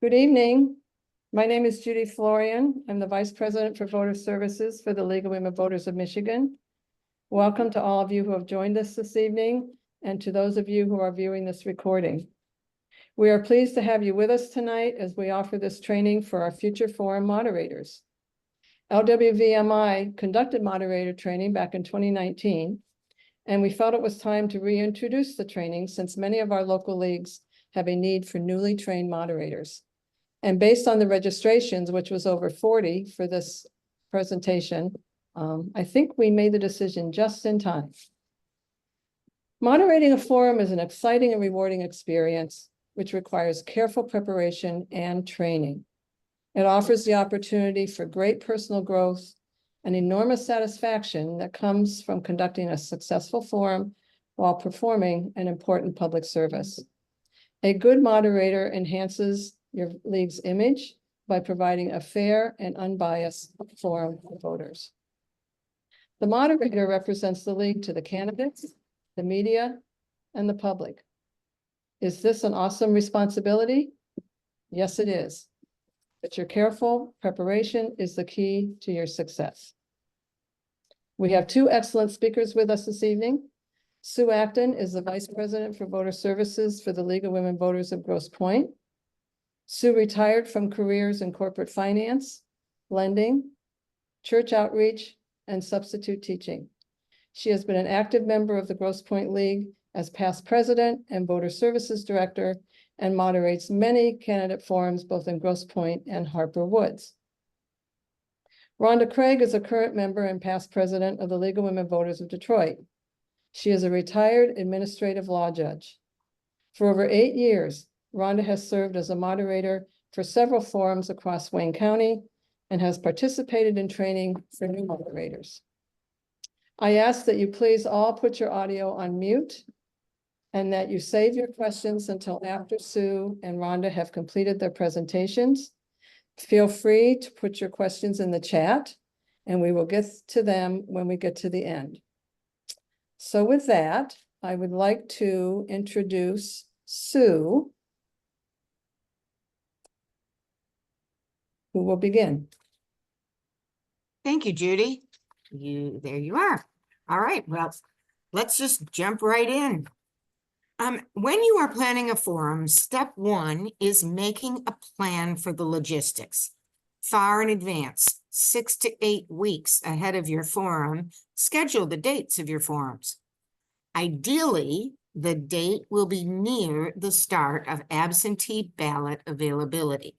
Good evening. My name is Judy Florian. I'm the Vice President for Voter Services for the League of Women Voters of Michigan. Welcome to all of you who have joined us this evening and to those of you who are viewing this recording. We are pleased to have you with us tonight as we offer this training for our future forum moderators. LWVMI conducted moderator training back in 2019, and we felt it was time to reintroduce the training since many of our local leagues have a need for newly trained moderators. And based on the registrations, which was over 40 for this presentation, I think we made the decision just in time. Moderating a forum is an exciting and rewarding experience, which requires careful preparation and training. It offers the opportunity for great personal growth and enormous satisfaction that comes from conducting a successful forum while performing an important public service. A good moderator enhances your league's image by providing a fair and unbiased forum for voters. The moderator represents the league to the candidates, the media, and the public. Is this an awesome responsibility? Yes, it is. But your careful preparation is the key to your success. We have two excellent speakers with us this evening. Sue Acton is the Vice President for Voter Services for the League of Women Voters of Grosse Pointe. Sue retired from careers in corporate finance, lending, church outreach, and substitute teaching. She has been an active member of the Grosse Pointe League as past president and voter services director, and moderates many candidate forums both in Grosse Pointe and Harper Woods. Rhonda Craig is a current member and past president of the League of Women Voters of Detroit. She is a retired administrative law judge. For over 8 years, Rhonda has served as a moderator for several forums across Wayne County and has participated in training for new moderators. I ask that you please all put your audio on mute and that you save your questions until after Sue and Rhonda have completed their presentations. Feel free to put your questions in the chat and we will get to them when we get to the end. So with that, I would like to introduce Sue, who will begin. Thank you, Judy. There you are. All right, well, let's just jump right in. When you are planning a forum, step one is making a plan for the logistics. Far in advance, 6 to 8 weeks ahead of your forum, schedule the dates of your forums. Ideally, the date will be near the start of absentee ballot availability.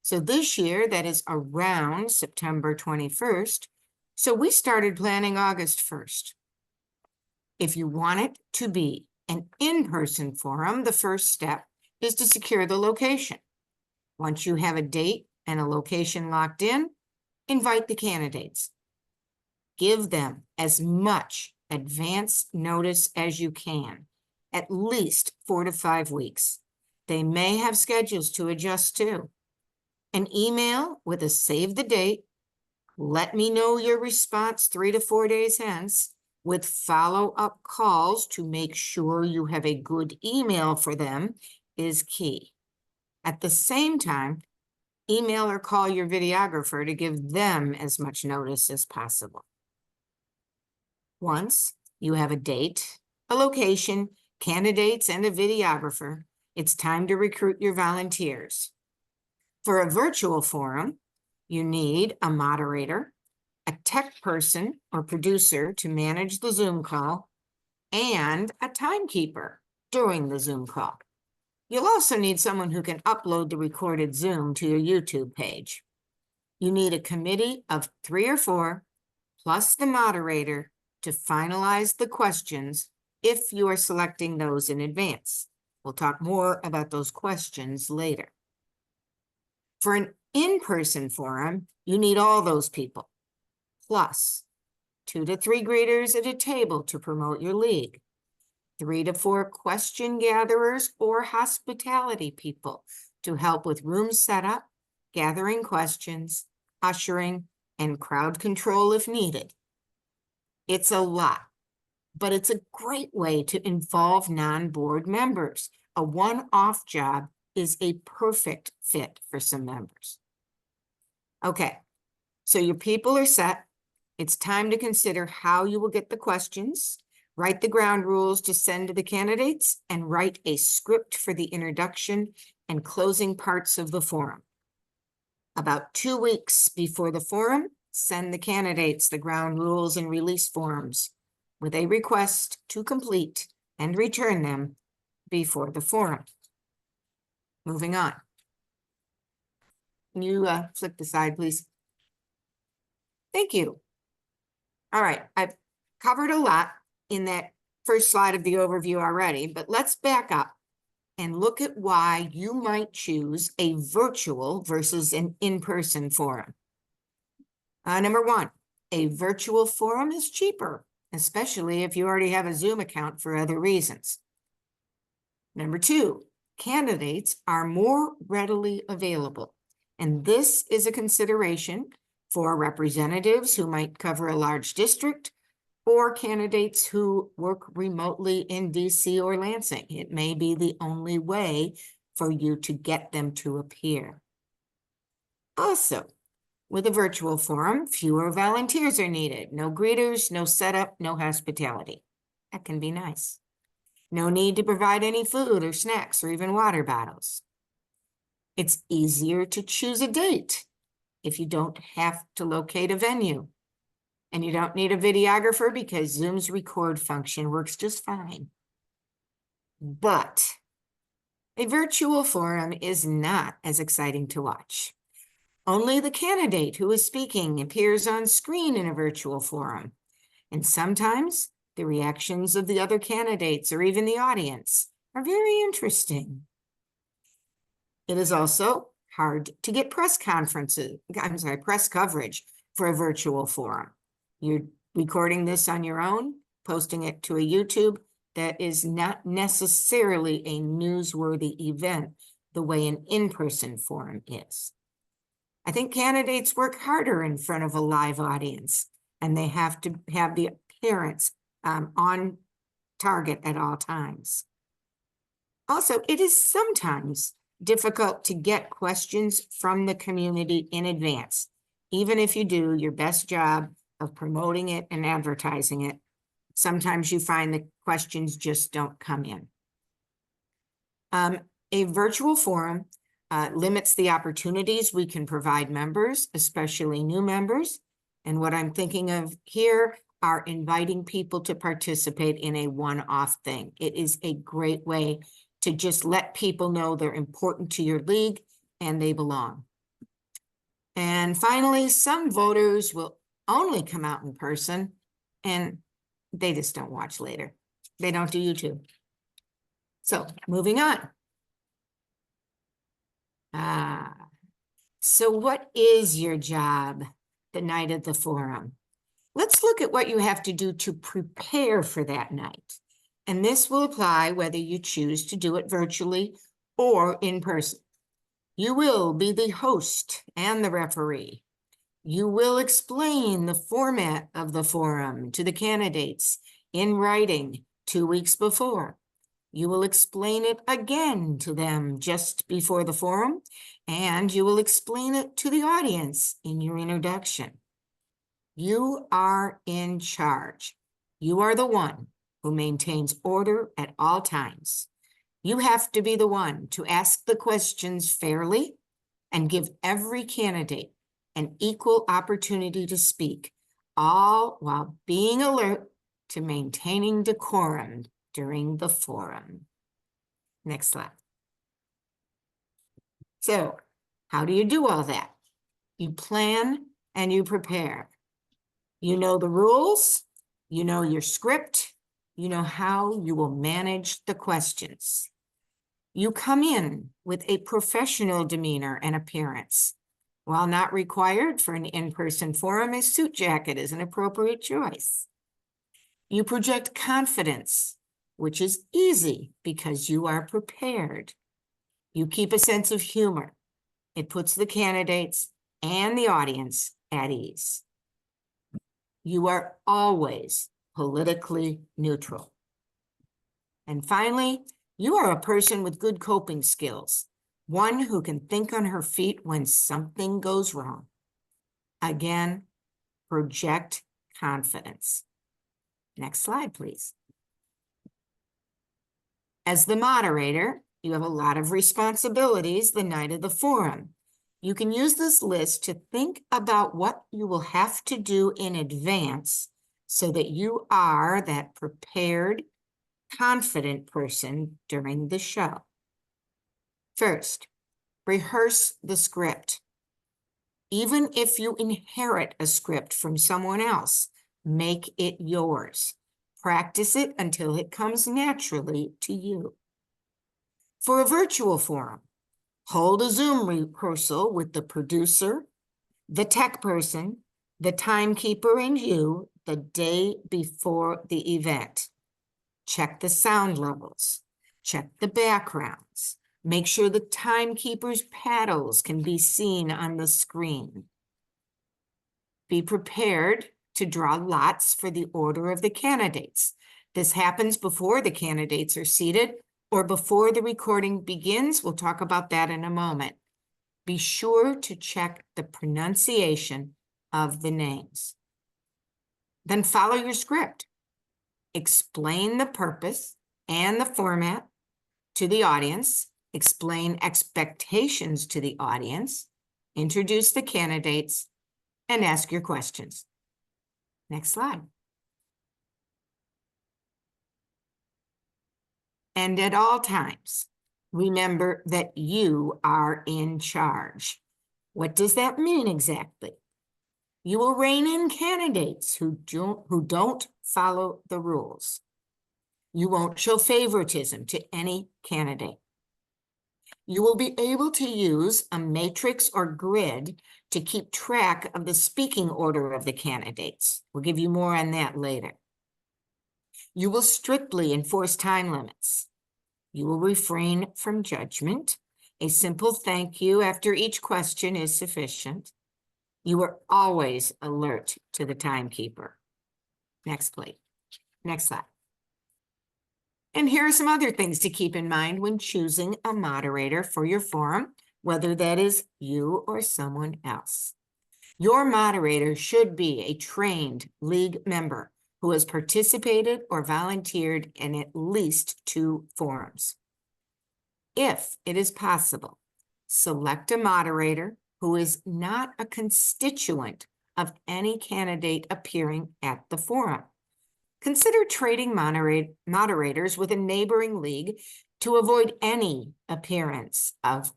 So this year, that is around September 21st. So we started planning August 1st. If you want it to be an in-person forum, the first step is to secure the location. Once you have a date and a location locked in, invite the candidates. Give them as much advance notice as you can, at least 4 to 5 weeks. They may have schedules to adjust to. An email with a save the date, let me know your response 3 to 4 days hence, with follow-up calls to make sure you have a good email for them is key. At the same time, email or call your videographer to give them as much notice as possible. Once you have a date, a location, candidates, and a videographer, it's time to recruit your volunteers. For a virtual forum, you need a moderator, a tech person or producer to manage the Zoom call, and a timekeeper during the Zoom call. You'll also need someone who can upload the recorded Zoom to your YouTube page. You need a committee of 3 or 4, plus the moderator, to finalize the questions if you are selecting those in advance. We'll talk more about those questions later. For an in-person forum, you need all those people, plus 2 to 3 greeters at a table to promote your league, 3 to 4 question gatherers or hospitality people to help with room setup, gathering questions, ushering, and crowd control if needed. It's a lot, but it's a great way to involve non-board members, a one-off job is a perfect fit for some members. Okay, so your people are set. It's time to consider how you will get the questions, write the ground rules to send to the candidates, and write a script for the introduction and closing parts of the forum. About 2 weeks before the forum, send the candidates the ground rules and release forms with a request to complete and return them before the forum. Moving on. Can you flip the slide, please? Thank you. All right, I've covered a lot in that first slide of the overview already, but let's back up and look at why you might choose a virtual versus an in-person forum. Number one, a virtual forum is cheaper, especially if you already have a Zoom account for other reasons. Number two, candidates are more readily available, and this is a consideration for representatives who might cover a large district or candidates who work remotely in DC or Lansing. It may be the only way for you to get them to appear. Also, with a virtual forum, fewer volunteers are needed. No greeters, no setup, no hospitality. That can be nice. No need to provide any food or snacks or even water bottles. It's easier to choose a date if you don't have to locate a venue. And you don't need a videographer because Zoom's record function works just fine. But a virtual forum is not as exciting to watch. Only the candidate who is speaking appears on screen in a virtual forum. And sometimes the reactions of the other candidates or even the audience are very interesting. It is also hard to get press coverage for a virtual forum. You're recording this on your own, posting it to a YouTube. That is not necessarily a newsworthy event the way an in-person forum is. I think candidates work harder in front of a live audience, and they have to have the appearance on target at all times. Also, it is sometimes difficult to get questions from the community in advance, even if you do your best job of promoting it and advertising it. Sometimes you find the questions just don't come in. A virtual forum limits the opportunities we can provide members, especially new members. And what I'm thinking of here are inviting people to participate in a one-off thing. It is a great way to just let people know they're important to your league and they belong. And finally, some voters will only come out in person and they just don't watch later. They don't do YouTube. So moving on. So what is your job the night of the forum? Let's look at what you have to do to prepare for that night. And this will apply whether you choose to do it virtually or in person. You will be the host and the referee. You will explain the format of the forum to the candidates in writing 2 weeks before. You will explain it again to them just before the forum, and you will explain it to the audience in your introduction. You are in charge. You are the one who maintains order at all times. You have to be the one to ask the questions fairly and give every candidate an equal opportunity to speak, all while being alert to maintaining decorum during the forum. Next slide. So, how do you do all that? You plan and you prepare. You know the rules, you know your script, you know how you will manage the questions. You come in with a professional demeanor and appearance. While not required for an in-person forum, a suit jacket is an appropriate choice. You project confidence, which is easy because you are prepared. You keep a sense of humor. It puts the candidates and the audience at ease. You are always politically neutral. And finally, you are a person with good coping skills. one who can think on her feet when something goes wrong. Again, project confidence. Next slide, please. As the moderator, you have a lot of responsibilities the night of the forum. You can use this list to think about what you will have to do in advance so that you are that prepared, confident person during the show. First, rehearse the script. Even if you inherit a script from someone else, make it yours. Practice it until it comes naturally to you. For a virtual forum, hold a Zoom rehearsal with the producer, the tech person, the timekeeper, and you the day before the event. Check the sound levels, check the backgrounds, make sure the timekeeper's paddles can be seen on the screen. Be prepared to draw lots for the order of the candidates. This happens before the candidates are seated or before the recording begins. We'll talk about that in a moment. Be sure to check the pronunciation of the names. Then follow your script. Explain the purpose and the format to the audience. Explain expectations to the audience. Introduce the candidates and ask your questions. Next slide. And at all times, remember that you are in charge. What does that mean exactly? You will rein in candidates who don't follow the rules. You won't show favoritism to any candidate. You will be able to use a matrix or grid to keep track of the speaking order of the candidates. We'll give you more on that later. You will strictly enforce time limits. You will refrain from judgment. A simple thank you after each question is sufficient. You are always alert to the timekeeper. Next, please. Next slide. And here are some other things to keep in mind when choosing a moderator for your forum, whether that is you or someone else. Your moderator should be a trained league member who has participated or volunteered in at least 2 forums. If it is possible, select a moderator who is not a constituent of any candidate appearing at the forum. Consider trading moderators with a neighboring league to avoid any appearance of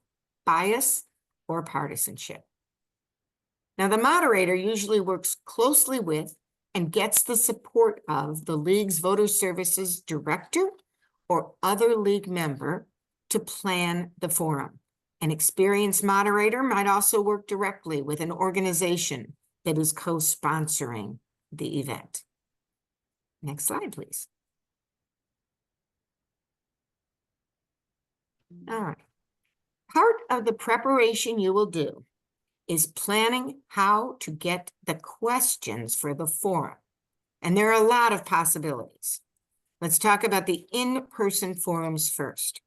bias or partisanship. Now, the moderator usually works closely with and gets the support of the league's voter services director or other league member to plan the forum. An experienced moderator might also work directly with an organization that is co-sponsoring the event. Next slide, please. All right. Part of the preparation you will do is planning how to get the questions for the forum. And there are a lot of possibilities. Let's talk about the in-person forums first.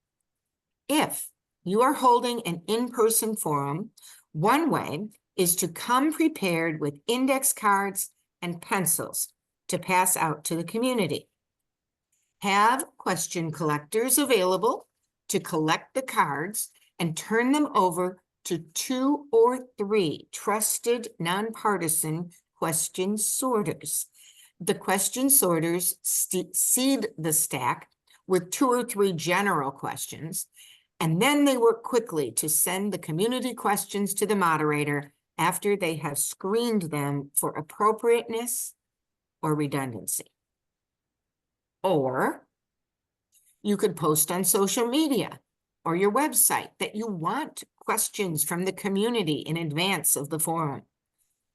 If you are holding an in-person forum, one way is to come prepared with index cards and pencils to pass out to the community. Have question collectors available to collect the cards and turn them over to 2 or 3 trusted, nonpartisan question sorters. The question sorters seed the stack with 2 or 3 general questions, and then they work quickly to send the community questions to the moderator after they have screened them for appropriateness or redundancy. Or you could post on social media or your website that you want questions from the community in advance of the forum.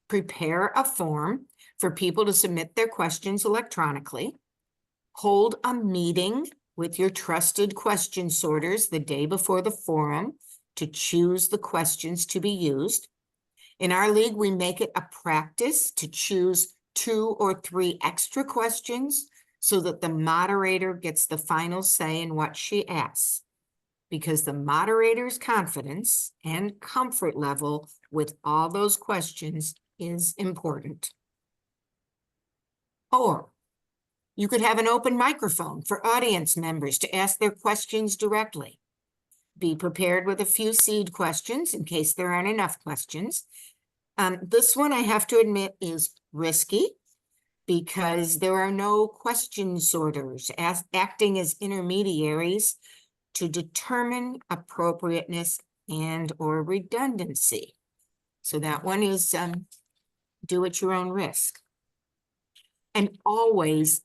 Prepare a form for people to submit their questions electronically. Hold a meeting with your trusted question sorters the day before the forum to choose the questions to be used. In our league, we make it a practice to choose 2 or 3 extra questions so that the moderator gets the final say in what she asks. because the moderator's confidence and comfort level with all those questions is important. Or you could have an open microphone for audience members to ask their questions directly. Be prepared with a few seed questions in case there aren't enough questions. This one, I have to admit, is risky because there are no question sorters acting as intermediaries to determine appropriateness and or redundancy. So that one is do at your own risk. And always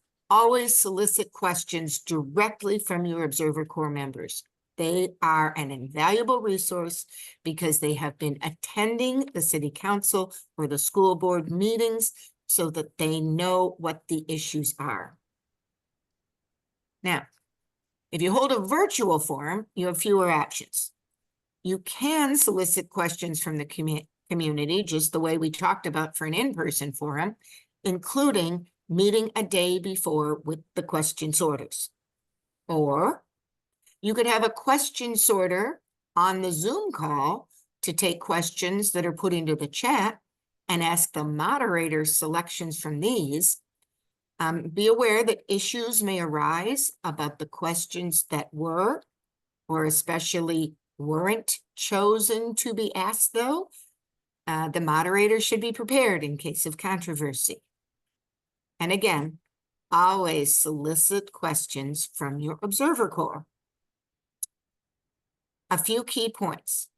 solicit questions directly from your Observer Corps members. They are an invaluable resource because they have been attending the city council or the school board meetings so that they know what the issues are. Now, if you hold a virtual forum, you have fewer options. You can solicit questions from the community, just the way we talked about for an in-person forum, including meeting a day before with the question sorters. Or you could have a question sorter on the Zoom call to take questions that are put into the chat and ask the moderator selections from these. Be aware that issues may arise about the questions that were, or especially weren't chosen to be asked, though. The moderator should be prepared in case of controversy. And again, always solicit questions from your Observer Corps. A few key points.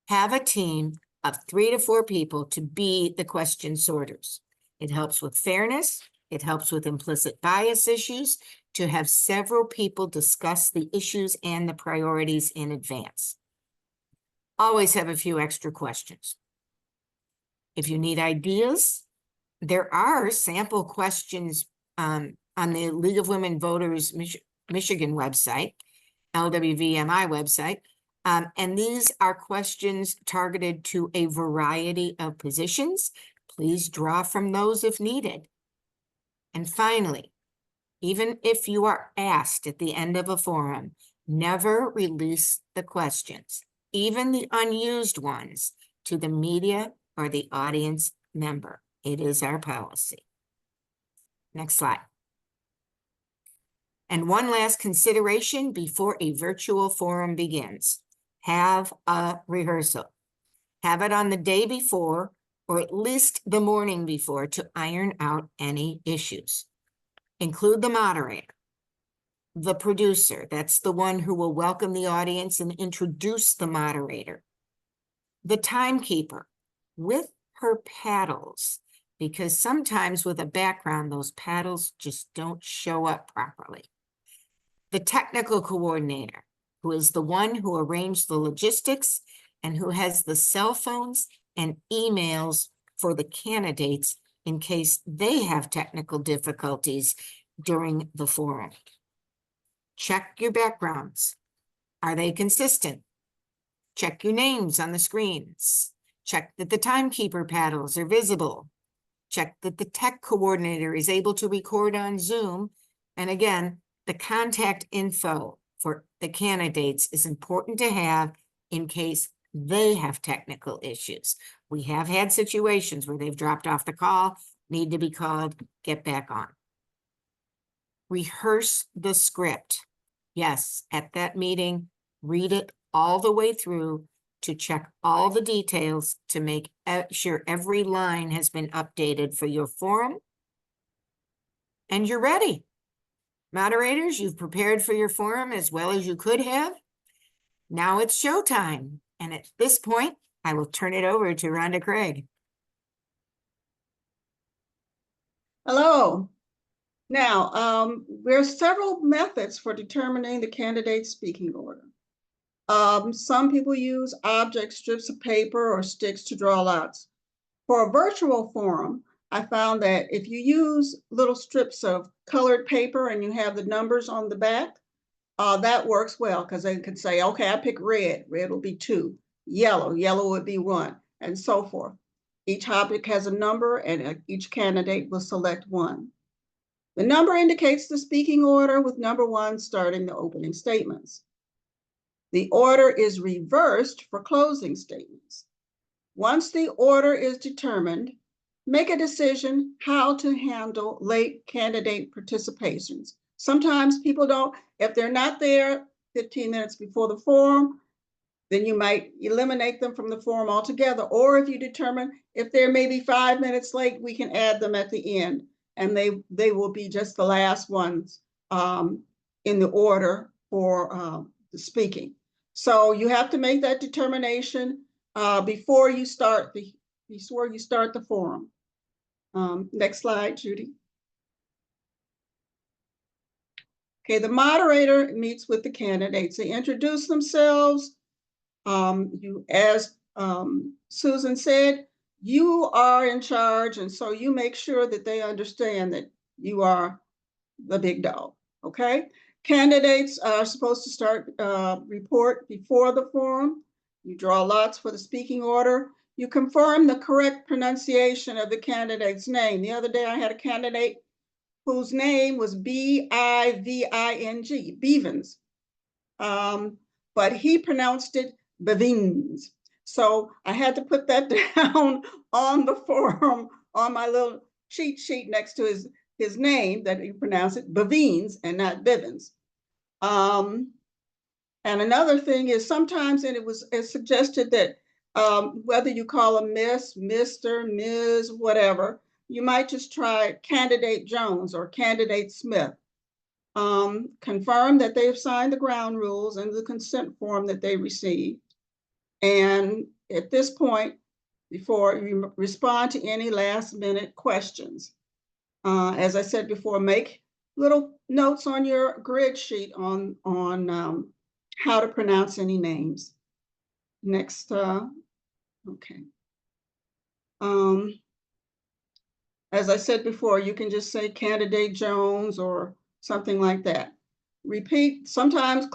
Have a team of 3 to 4 people to be the question sorters. It helps with fairness. It helps with implicit bias issues to have several people discuss the issues and the priorities in advance. Always have a few extra questions. If you need ideas, there are sample questions on the League of Women Voters Michigan website, LWVMI website, and these are questions targeted to a variety of positions. Please draw from those if needed. And finally, even if you are asked at the end of a forum, never release the questions, even the unused ones, to the media or the audience member. It is our policy. Next slide. And one last consideration before a virtual forum begins. Have a rehearsal. Have it on the day before or at least the morning before to iron out any issues. Include the moderator, the producer, that's the one who will welcome the audience and introduce the moderator, the timekeeper with her paddles, because sometimes with a background, those paddles just don't show up properly. The technical coordinator, who is the one who arranged the logistics and who has the cell phones and emails for the candidates in case they have technical difficulties during the forum. Check your backgrounds. Are they consistent? Check your names on the screens. Check that the timekeeper paddles are visible. Check that the tech coordinator is able to record on Zoom. And again, the contact info for the candidates is important to have in case they have technical issues. We have had situations where they've dropped off the call, need to be called, get back on. Rehearse the script. Yes, at that meeting, read it all the way through to check all the details to make sure every line has been updated for your forum. And you're ready. Moderators, you've prepared for your forum as well as you could have. Now it's showtime. And at this point, I will turn it over to Rhonda Craig. Hello. Now, there are several methods for determining the candidate's speaking order. Some people use objects, strips of paper, or sticks to draw lots. For a virtual forum, I found that if you use little strips of colored paper and you have the numbers on the back, that works well because they could say, okay, I pick red, red will be 2, yellow would be 1, and so forth. Each object has a number and each candidate will select 1. The number indicates the speaking order with number 1 starting the opening statements. The order is reversed for closing statements. Once the order is determined, make a decision how to handle late candidate participations. Sometimes people don't, if they're not there 15 minutes before the forum, then you might eliminate them from the forum altogether. Or if you determine if they're maybe 5 minutes late, we can add them at the end, and they will be just the last ones in the order for the speaking. So you have to make that determination before you start the forum. Next slide, Judy. Okay, the moderator meets with the candidates. They introduce themselves. As Susan said, you are in charge, and so you make sure that they understand that you are the big dog, okay? Candidates are supposed to start report before the forum. You draw lots for the speaking order. You confirm the correct pronunciation of the candidate's name. The other day I had a candidate whose name was B-I-V-I-N-G, Bevins. But he pronounced it Bevins. So I had to put that down on the forum on my little cheat sheet next to his name, that he pronounced it Bevins and not Bivens. And another thing is sometimes, and it's suggested that whether you call a Miss, Mr., Ms., whatever, you might just try Candidate Jones or Candidate Smith. Confirm that they've signed the ground rules and the consent form that they received. And at this point, before you respond to any last minute questions, as I said before, make little notes on your grid sheet on how to pronounce any names. Next, okay. As I said before, you can just say Candidate Jones or something like that. Repeat, sometimes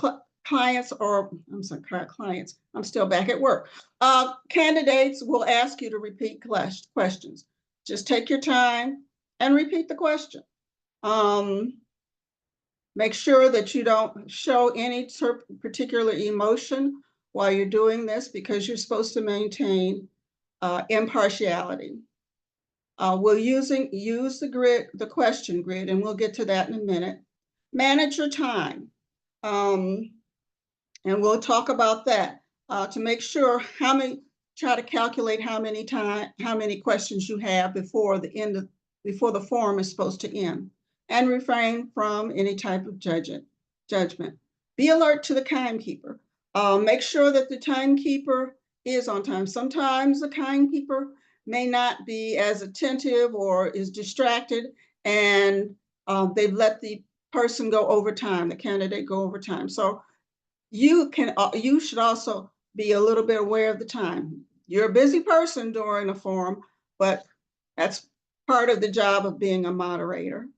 clients, or I'm sorry, clients, I'm still back at work. Candidates will ask you to repeat questions. Just take your time and repeat the question. Make sure that you don't show any particular emotion while you're doing this, because you're supposed to maintain impartiality. We'll use the question grid, and we'll get to that in a minute. Manage your time. And we'll talk about that to make sure try to calculate how many questions you have before the forum is supposed to end, and refrain from any type of judgment. Be alert to the timekeeper. Make sure that the timekeeper is on time. Sometimes the timekeeper may not be as attentive or is distracted, and they've let the person go over time, the candidate go over time. So you should also be a little bit aware of the time. You're a busy person during a forum, but that's part of the job of being a moderator.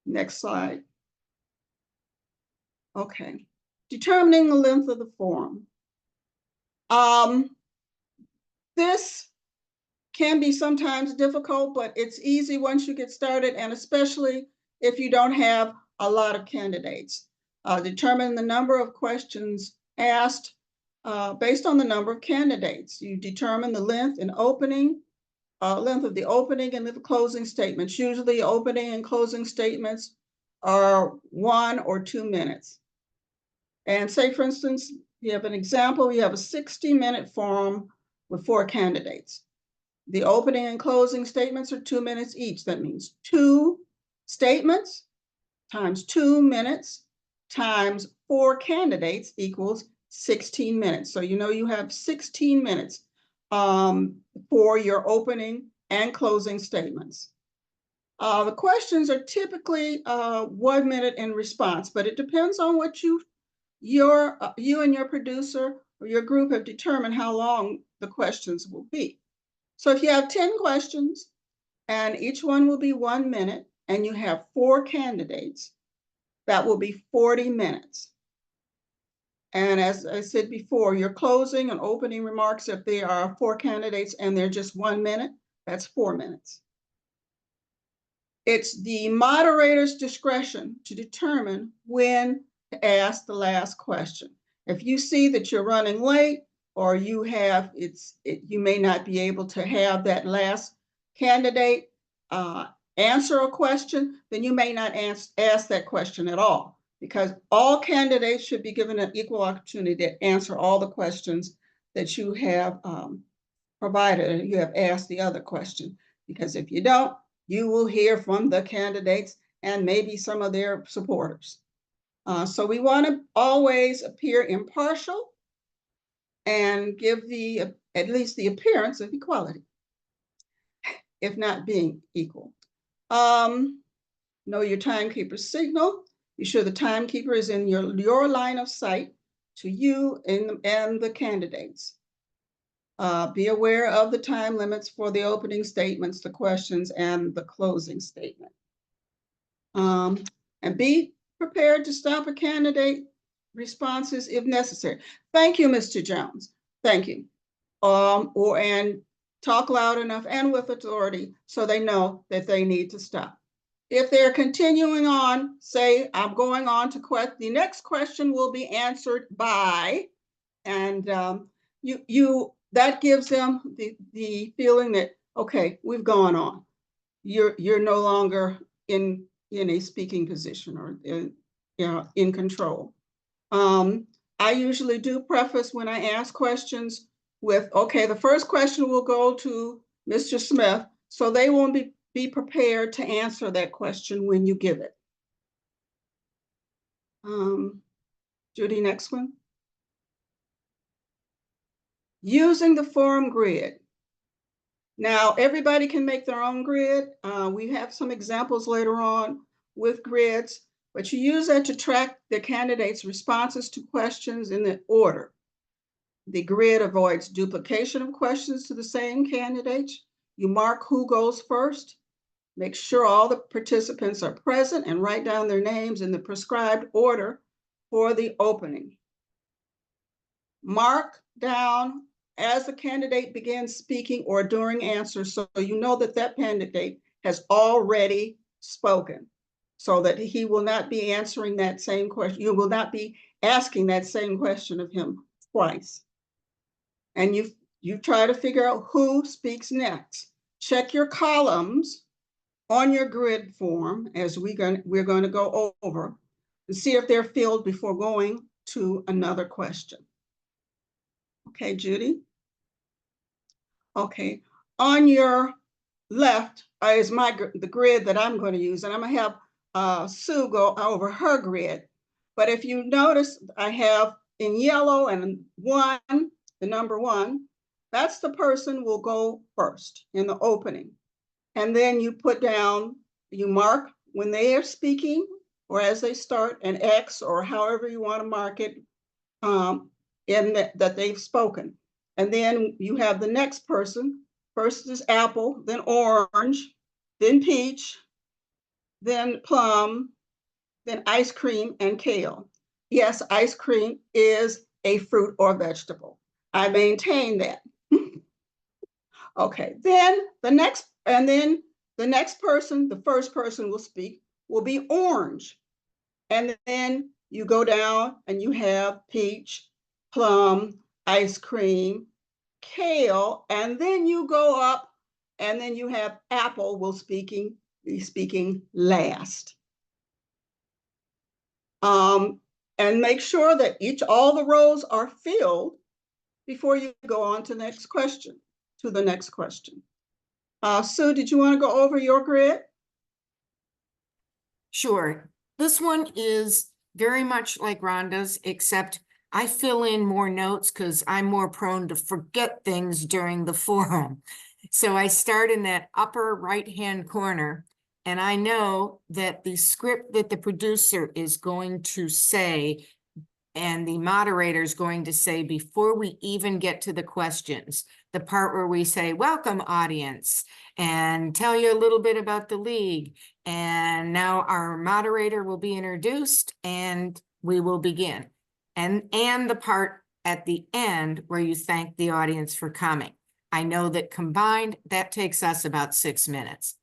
Next slide. Okay, determining the length of the forum. This can be sometimes difficult, but it's easy once you get started, and especially if you don't have a lot of candidates. Determine the number of questions asked based on the number of candidates. You determine the length of the opening and the closing statements. Usually opening and closing statements are 1 or 2 minutes. And say, for instance, you have an example, you have a 60-minute forum with 4 candidates. The opening and closing statements are 2 minutes each. That means 2 statements times 2 minutes times 4 candidates equals 16 minutes. So you know you have 16 minutes for your opening and closing statements. The questions are typically 1 minute in response, but it depends on what you and your producer or your group have determined how long the questions will be. So if you have 10 questions and each one will be 1 minute, and you have 4 candidates, that will be 40 minutes. And as I said before, your closing and opening remarks, if there are 4 candidates and they're just 1 minute, that's 4 minutes. It's the moderator's discretion to determine when to ask the last question. If you see that you're running late, or you may not be able to have that last candidate answer a question, then you may not ask that question at all, because all candidates should be given an equal opportunity to answer all the questions that you have provided and you have asked the other question. Because if you don't, you will hear from the candidates and maybe some of their supporters. So we want to always appear impartial and give at least the appearance of equality, if not being equal. Know your timekeeper signal. Be sure the timekeeper is in your line of sight to you and the candidates. Be aware of the time limits for the opening statements, the questions, and the closing statement. And be prepared to stop a candidate responses if necessary. Thank you, Mr. Jones. Thank you. And talk loud enough and with authority so they know that they need to stop. If they're continuing on, say, I'm going on to the next question will be answered by, and that gives them the feeling that, okay, we've gone on. You're no longer in a speaking position or in control. I usually do preface when I ask questions with, okay, the first question will go to Mr. Smith, so they won't be prepared to answer that question when you give it. Judy, next one. Using the forum grid. Now, everybody can make their own grid. We have some examples later on with grids, but you use that to track the candidates' responses to questions in the order. The grid avoids duplication of questions to the same candidate. You mark who goes first. Make sure all the participants are present and write down their names in the prescribed order for the opening. Mark down as the candidate begins speaking or during answers, so you know that that candidate has already spoken, so that he will not be answering that same question. You will not be asking that same question of him twice. And you try to figure out who speaks next. Check your columns on your grid form, as we're going to go over, and see if they're filled before going to another question. Okay, Judy? Okay, on your left is the grid that I'm going to use, and I'm going to have Sue go over her grid. But if you notice, I have in yellow and the number 1, that's the person will go first in the opening. And then you put down, you mark when they are speaking or as they start an X or however you want to mark it that they've spoken. And then you have the next person. First is apple, then orange, then peach, then plum, then ice cream and kale. Yes, ice cream is a fruit or vegetable. I maintain that. Okay, then the next person, the first person will speak, will be orange. And then you go down and you have peach, plum, ice cream, kale, and then you go up and then you have apple will be speaking last. And make sure that all the rows are filled before you go on to the next question. Sue, did you want to go over your grid? Sure. This one is very much like Rhonda's, except I fill in more notes because I'm more prone to forget things during the forum. So I start in that upper right-hand corner, and I know that the script that the producer is going to say and the moderator is going to say before we even get to the questions, the part where we say, welcome audience, and tell you a little bit about the league. And now our moderator will be introduced and we will begin. And the part at the end where you thank the audience for coming. I know that combined, that takes us about 6 minutes.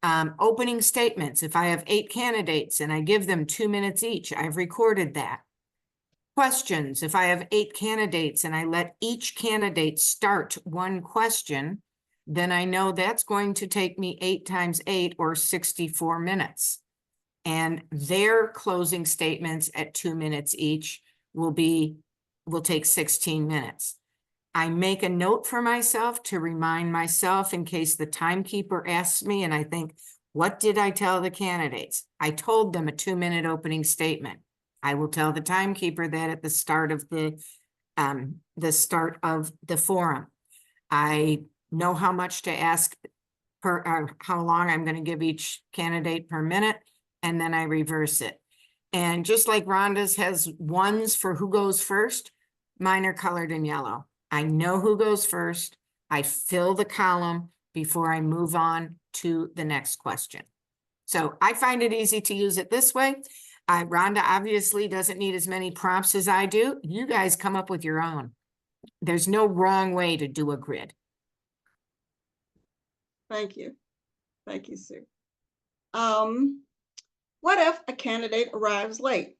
Opening statements, if I have 8 candidates and I give them 2 minutes each, I've recorded that. questions. If I have 8 candidates and I let each candidate start one question, then I know that's going to take me 8 times 8 or 64 minutes. And their closing statements at 2 minutes each will take 16 minutes. I make a note for myself to remind myself in case the timekeeper asks me and I think, what did I tell the candidates? I told them a 2-minute opening statement. I will tell the timekeeper that at the start of the forum. I know how much to ask per, how long I'm going to give each candidate per minute, and then I reverse it. And just like Rhonda's has ones for who goes first, mine are colored in yellow. I know who goes first. I fill the column before I move on to the next question. So I find it easy to use it this way. Rhonda obviously doesn't need as many prompts as I do. You guys come up with your own. There's no wrong way to do a grid. Thank you. Thank you, Sue. What if a candidate arrives late?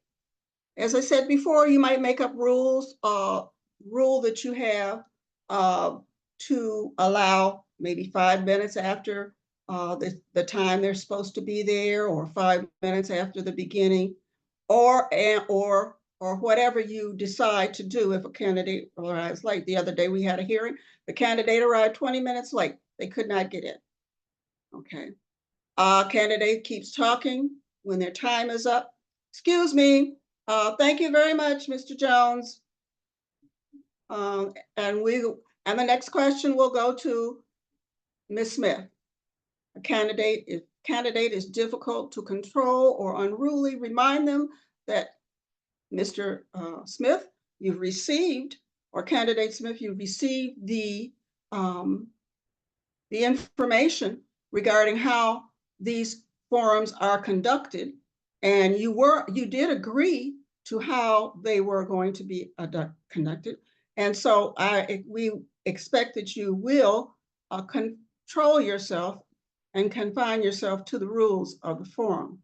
As I said before, you might make up rules, rule that you have to allow maybe 5 minutes after the time they're supposed to be there, or 5 minutes after the beginning, or whatever you decide to do if a candidate arrives late. The other day we had a hearing. The candidate arrived 20 minutes late. They could not get in. Okay. Candidate keeps talking when their time is up. Excuse me. Thank you very much, Mr. Jones. And the next question will go to Ms. Smith. A candidate is difficult to control or unruly, remind them that Mr. Smith, you've received, or candidate Smith, you've received the information regarding how these forums are conducted, and you did agree to how they were going to be conducted. And so we expect that you will control yourself and confine yourself to the rules of the forum.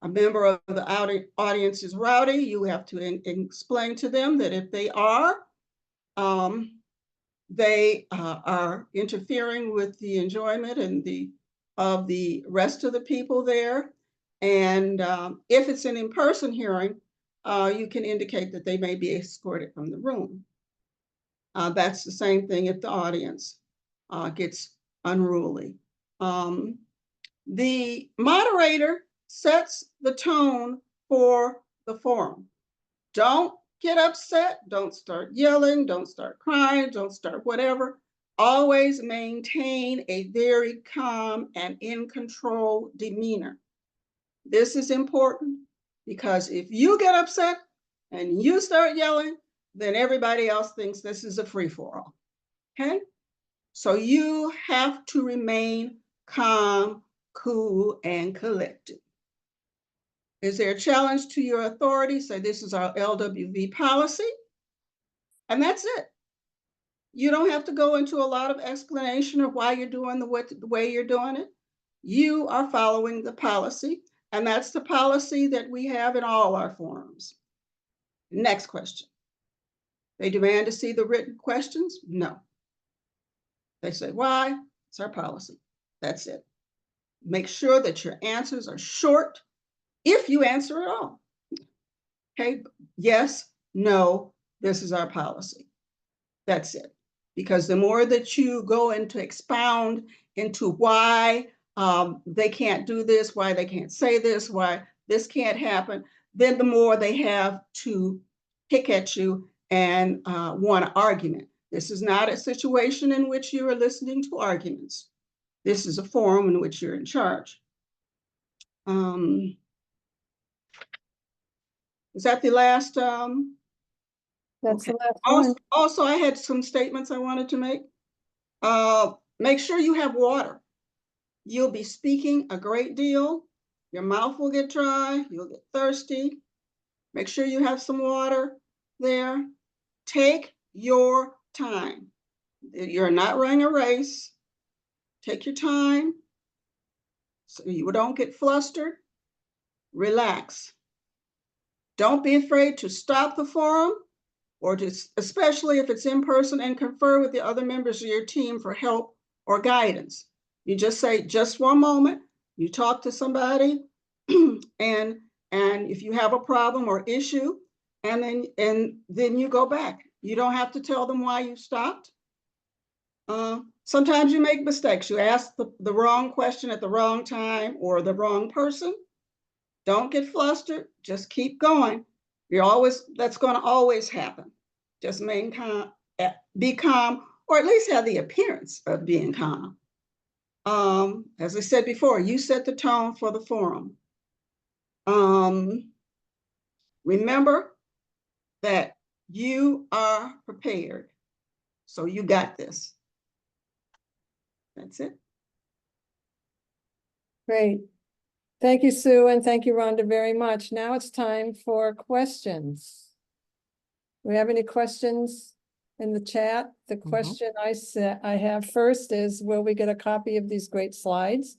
A member of the audience is rowdy. You have to explain to them that if they are interfering with the enjoyment and of the rest of the people there. And if it's an in-person hearing, you can indicate that they may be escorted from the room. That's the same thing if the audience gets unruly. The moderator sets the tone for the forum. Don't get upset. Don't start yelling. Don't start crying. Don't start whatever. Always maintain a very calm and in control demeanor. This is important because if you get upset and you start yelling, then everybody else thinks this is a free-for-all. Okay? So you have to remain calm, cool, and collected. Is there a challenge to your authority? Say, this is our LWV policy. And that's it. You don't have to go into a lot of explanation of why you're doing the way you're doing it. You are following the policy, and that's the policy that we have in all our forums. Next question. They demand to see the written questions? No. They say, why? It's our policy. That's it. Make sure that your answers are short, if you answer at all. Okay, yes, no, this is our policy. That's it. Because the more that you go into expound into why they can't do this, why they can't say this, why this can't happen, then the more they have to pick at you and want an argument. This is not a situation in which you are listening to arguments. This is a forum in which you're in charge. Is that the last? That's Okay. the last one. Also, I had some statements I wanted to make. Make sure you have water. You'll be speaking a great deal. Your mouth will get dry. You'll get thirsty. Make sure you have some water there. Take your time. You're not running a race. Take your time so you don't get flustered. Relax. Don't be afraid to stop the forum, or to, especially if it's in person, and confer with the other members of your team for help or guidance. You just say, just one moment, you talk to somebody, and if you have a problem or issue, and then you go back. You don't have to tell them why you stopped. Sometimes you make mistakes. You ask the wrong question at the wrong time or the wrong person. Don't get flustered. Just keep going. That's going to always happen. Just be calm, or at least have the appearance of being calm. As I said before, you set the tone for the forum. Remember that you are prepared. So you got this. That's it. Great. Thank you, Sue, and thank you, Rhonda, very much. Now it's time for questions. Do we have any questions in the chat? The question I have first is, will we get a copy of these great slides?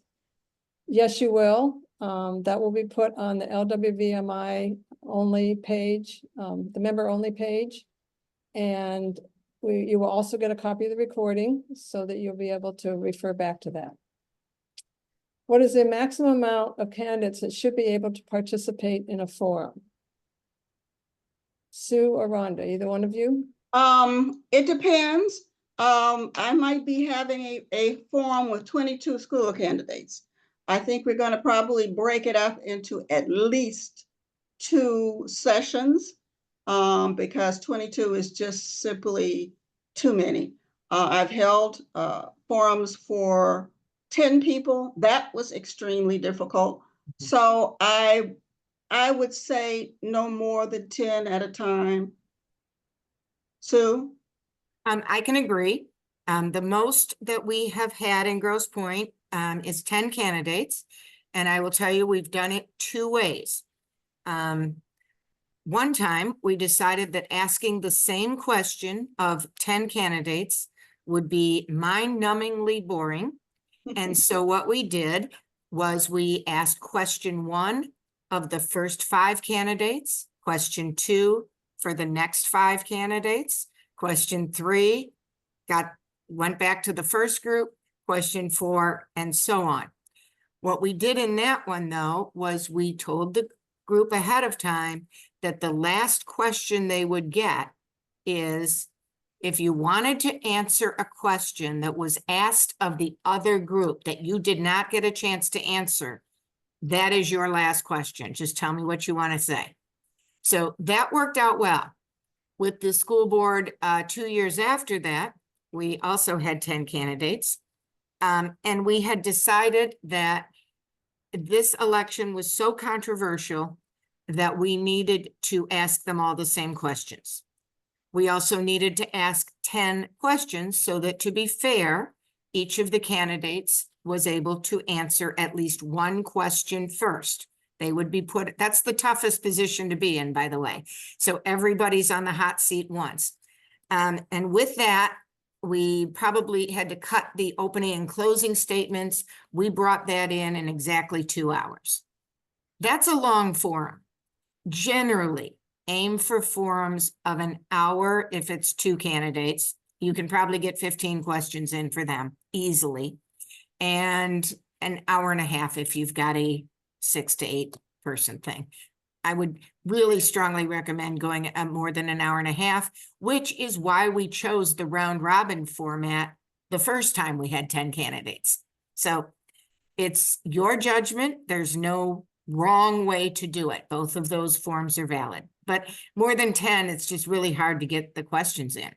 Yes, you will. That will be put on the LWVMI only page, the member only page. And you will also get a copy of the recording so that you'll be able to refer back to that. What is the maximum amount of candidates that should be able to participate in a forum? Sue or Rhonda, either one of you? It depends. I might be having a forum with 22 school candidates. I think we're going to probably break it up into at least 2 sessions, because 22 is just simply too many. I've held forums for 10 people. That was extremely difficult. So I would say no more than 10 at a time. Sue? I can agree. The most that we have had in Grosse Pointe is 10 candidates. And I will tell you, we've done it 2 ways. One time we decided that asking the same question of 10 candidates would be mind-numbingly boring. And so what we did was we asked question 1 of the first 5 candidates, question 2 for the next 5 candidates, question 3 went back to the first group, question 4, and so on. What we did in that one, though, was we told the group ahead of time that the last question they would get is, if you wanted to answer a question that was asked of the other group that you did not get a chance to answer, that is your last question. Just tell me what you want to say. So that worked out well. With the school board 2 years after that, we also had 10 candidates. And we had decided that this election was so controversial that we needed to ask them all the same questions. We also needed to ask 10 questions so that, to be fair, each of the candidates was able to answer at least 1 question first. They would be put, that's the toughest position to be in, by the way. So everybody's on the hot seat once. And with that, we probably had to cut the opening and closing statements. We brought that in exactly 2 hours. That's a long forum. Generally, aim for forums of an hour if it's 2 candidates. You can probably get 15 questions in for them easily. And an hour and a half if you've got a 6 to 8 person thing. I would really strongly recommend going more than an hour and a half, which is why we chose the round robin format the first time we had 10 candidates. So it's your judgment. There's no wrong way to do it. Both of those forms are valid, but more than 10, it's just really hard to get the questions in.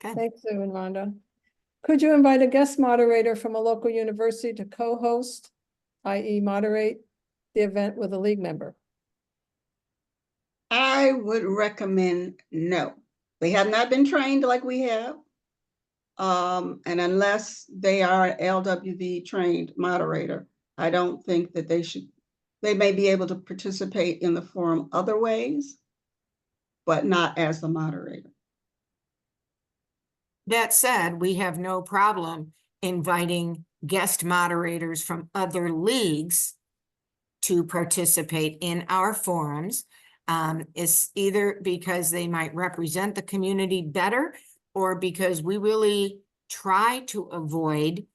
Okay. Thanks, Sue and Rhonda. Could you invite a guest moderator from a local university to co-host, i.e. moderate the event with a league member? I would recommend no. They have not been trained like we have. And unless they are an LWV trained moderator, I don't think that they may be able to participate in the forum other ways, but not as the moderator. That said, we have no problem inviting guest moderators from other leagues to participate in our forums. Is either because they might represent the community better, or because we really try to avoid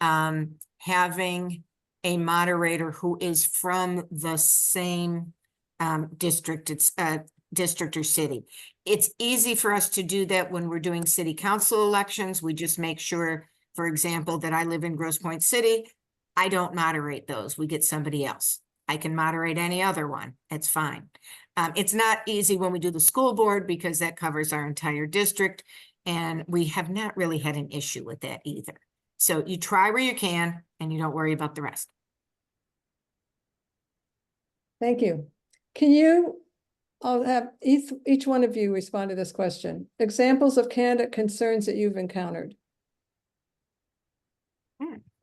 having a moderator who is from the same district, district or city. It's easy for us to do that when we're doing city council elections. We just make sure, for example, that I live in Grosse Pointe City. I don't moderate those. We get somebody else. I can moderate any other one. It's fine. It's not easy when we do the school board because that covers our entire district, and we have not really had an issue with that either. So you try where you can and you don't worry about the rest. Thank you. Can you, I'll have each one of you respond to this question. Examples of candidate concerns that you've encountered.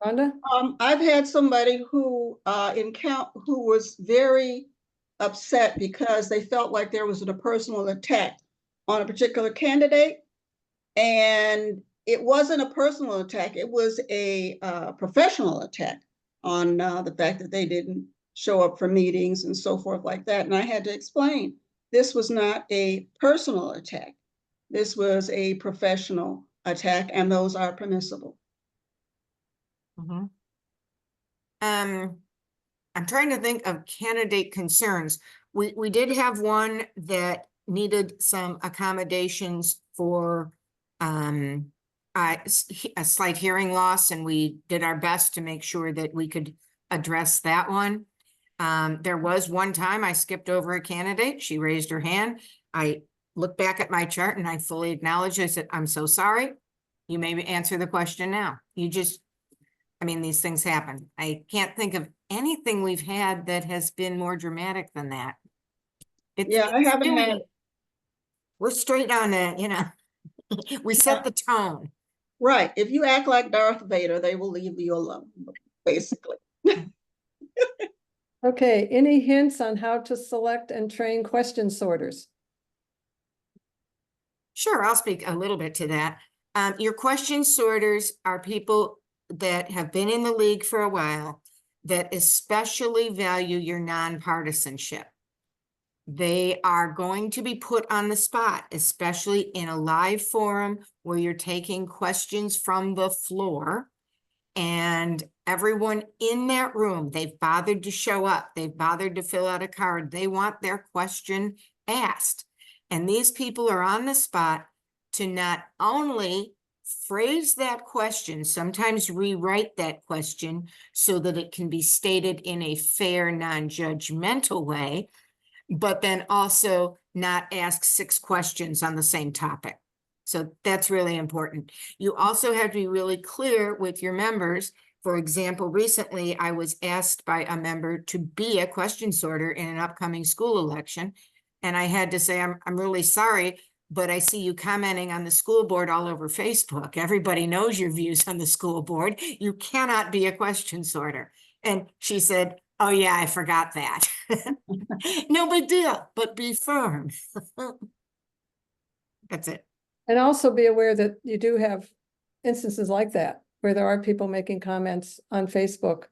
Rhonda? I've had somebody who who was very upset because they felt like there was a personal attack on a particular candidate, and it wasn't a personal attack. It was a professional attack on the fact that they didn't show up for meetings and so forth like that. And I had to explain, this was not a personal attack. This was a professional attack, and those are permissible. Mm-hmm. I'm trying to think of candidate concerns. We did have one that needed some accommodations for a slight hearing loss, and we did our best to make sure that we could address that one. There was one time I skipped over a candidate. She raised her hand. I looked back at my chart and I fully acknowledged. I said, I'm so sorry. You may answer the question now. I mean, these things happen. I can't think of anything we've had that has been more dramatic than that. Yeah, I haven't had. We're straight on it, you know. We set the tone. Right. If you act like Darth Vader, they will leave you alone, basically. Okay, any hints on how to select and train question sorters? Sure, I'll speak a little bit to that. Your question sorters are people that have been in the league for a while that especially value your nonpartisanship. They are going to be put on the spot, especially in a live forum where you're taking questions from the floor, and everyone in that room, they've bothered to show up, they've bothered to fill out a card, they want their question asked. And these people are on the spot to not only phrase that question, sometimes rewrite that question so that it can be stated in a fair, non-judgmental way, but then also not ask 6 questions on the same topic. So that's really important. You also have to be really clear with your members. For example, recently I was asked by a member to be a question sorter in an upcoming school election. And I had to say, I'm really sorry, but I see you commenting on the school board all over Facebook. Everybody knows your views on the school board. You cannot be a question sorter. And she said, oh yeah, I forgot that. No big deal, but be firm. That's it. And also be aware that you do have instances like that, where there are people making comments on Facebook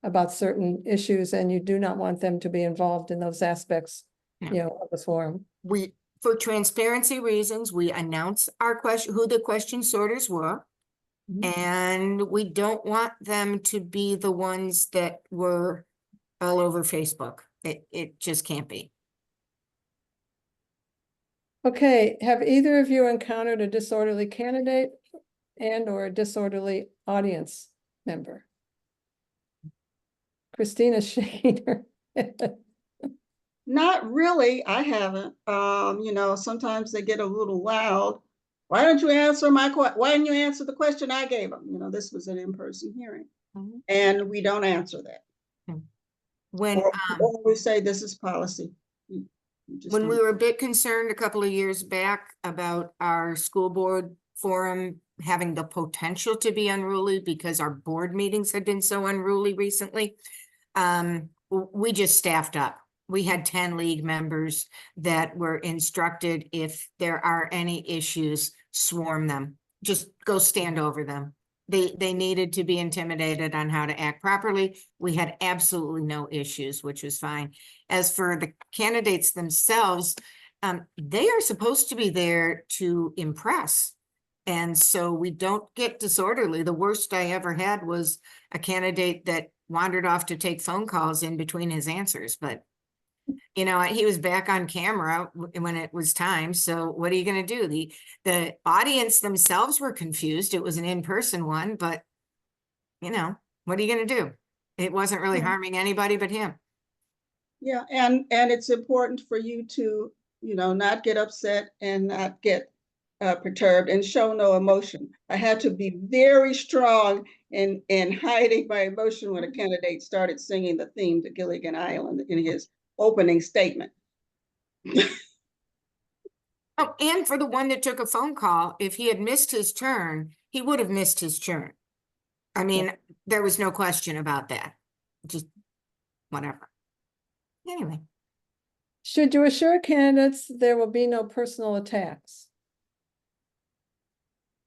about certain issues, and you do not want them to be involved in those aspects, of the forum. For transparency reasons, we announce our question, who the question sorters were, and we don't want them to be the ones that were all over Facebook. It just can't be. Okay, have either of you encountered a disorderly candidate and or a disorderly audience member? Christina's shaking her head. Not really. I haven't. Sometimes they get a little loud. Why don't you answer why didn't you answer the question I gave them? This was an in-person hearing, and we don't answer that. When or we say this is policy. When we were a bit concerned a couple of years back about our school board forum having the potential to be unruly because our board meetings had been so unruly recently, we just staffed up. We had 10 league members that were instructed, if there are any issues, swarm them. Just go stand over them. they needed to be intimidated on how to act properly. We had absolutely no issues, which was fine. As for the candidates themselves, they are supposed to be there to impress. And so we don't get disorderly. The worst I ever had was a candidate that wandered off to take phone calls in between his answers, but you know, he was back on camera when it was time. So what are you going to do? The audience themselves were confused. It was an in-person one, but you know, what are you going to do? It wasn't really harming anybody but him. Yeah, and it's important for you to, you know, not get upset and not get perturbed and show no emotion. I had to be very strong in hiding my emotion when a candidate started singing the theme to Gilligan Island in his opening statement. Oh, and for the one that took a phone call, if he had missed his turn, he would have missed his turn. I mean, there was no question about that. Just whatever. Anyway. Should you assure candidates there will be no personal attacks?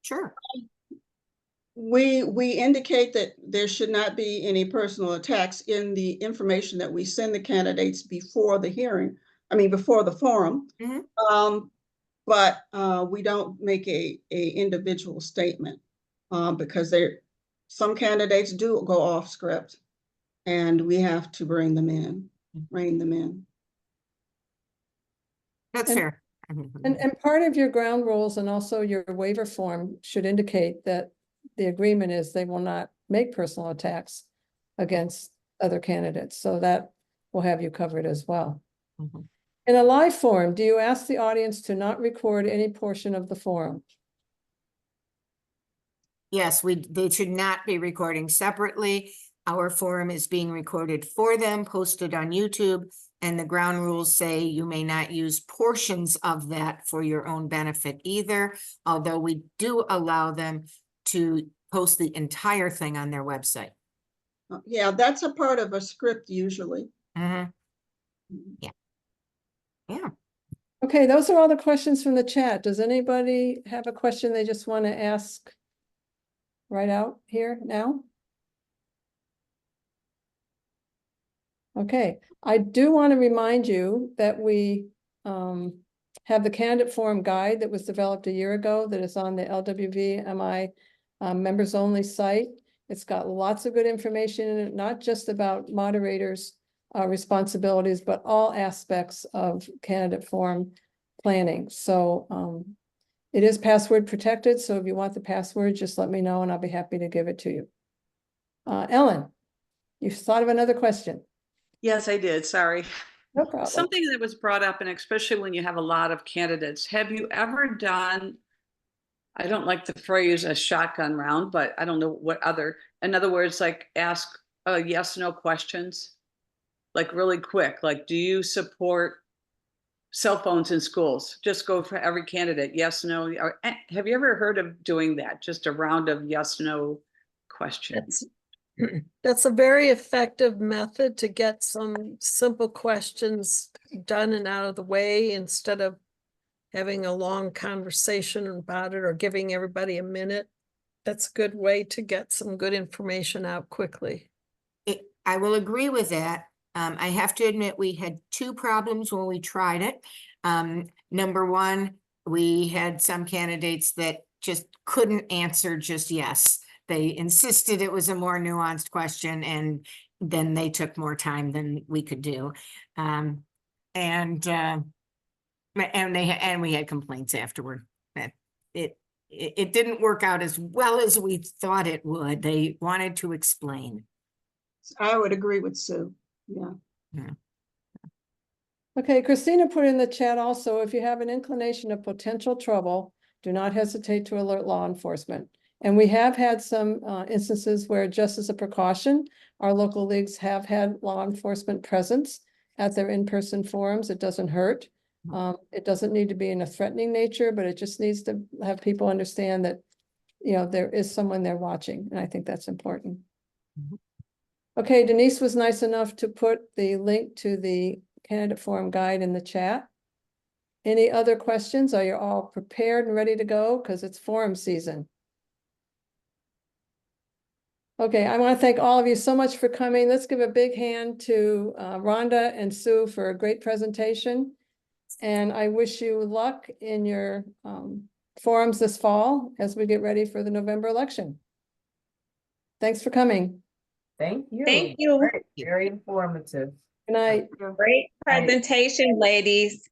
Sure. We indicate that there should not be any personal attacks in the information that we send the candidates before the hearing, before the forum. But we don't make a individual statement because some candidates do go off script and we have to rein them in. That's And- fair. And part of your ground rules and also your waiver form should indicate that the agreement is they will not make personal attacks against other candidates. So that will have you covered as well. In a live forum, do you ask the audience to not record any portion of the forum? Yes, they should not be recording separately. Our forum is being recorded for them, posted on YouTube, and the ground rules say you may not use portions of that for your own benefit either, although we do allow them to post the entire thing on their website. Yeah, that's a part of a script usually. Yeah. Okay, those are all the questions from the chat. Does anybody have a question they just want to ask right out here now? Okay, I do want to remind you that we have the candidate forum guide that was developed a year ago that is on the LWV MI members only site. It's got lots of good information in it, not just about moderators' responsibilities, but all aspects of candidate forum planning. So it is password protected. So if you want the password, just let me know and I'll be happy to give it to you. Ellen, you thought of another question? Yes, I did. Sorry. No problem. Something that was brought up, and especially when you have a lot of candidates, have you ever done, I don't like the phrase a shotgun round, but I don't know what other, in other words, like ask yes, no questions, like really quick, like do you support cell phones in schools? Just go for every candidate, yes, no. Or, have you ever heard of doing that? Just a round of yes, no questions. That's a very effective method to get some simple questions done and out of the way instead of having a long conversation about it or giving everybody a minute. That's a good way to get some good information out quickly. I will agree with that. I have to admit we had two problems when we tried it. Number one, we had some candidates that just couldn't answer just yes. They insisted it was a more nuanced question, and then they took more time than we could do. And we had complaints afterward that it didn't work out as well as we thought it would. They wanted to explain. I would agree with Sue. Yeah. Okay, Christina put in the chat also, if you have an inclination of potential trouble, do not hesitate to alert law enforcement. And we have had some instances where, just as a precaution, our local leagues have had law enforcement presence at their in-person forums. It doesn't hurt. It doesn't need to be in a threatening nature, but it just needs to have people understand that, you know, there is someone there watching. And I think that's important. Okay, Denise was nice enough to put the link to the candidate forum guide in the chat. Any other questions? Are you all prepared and ready to go? Because it's forum season. Okay, I want to thank all of you so much for coming. Let's give a big hand to Rhonda and Sue for a great presentation. And I wish you luck in your forums this fall as we get ready for the November election. Thanks for coming. Thank you. Thank you. Very informative. Good night. Great presentation, ladies.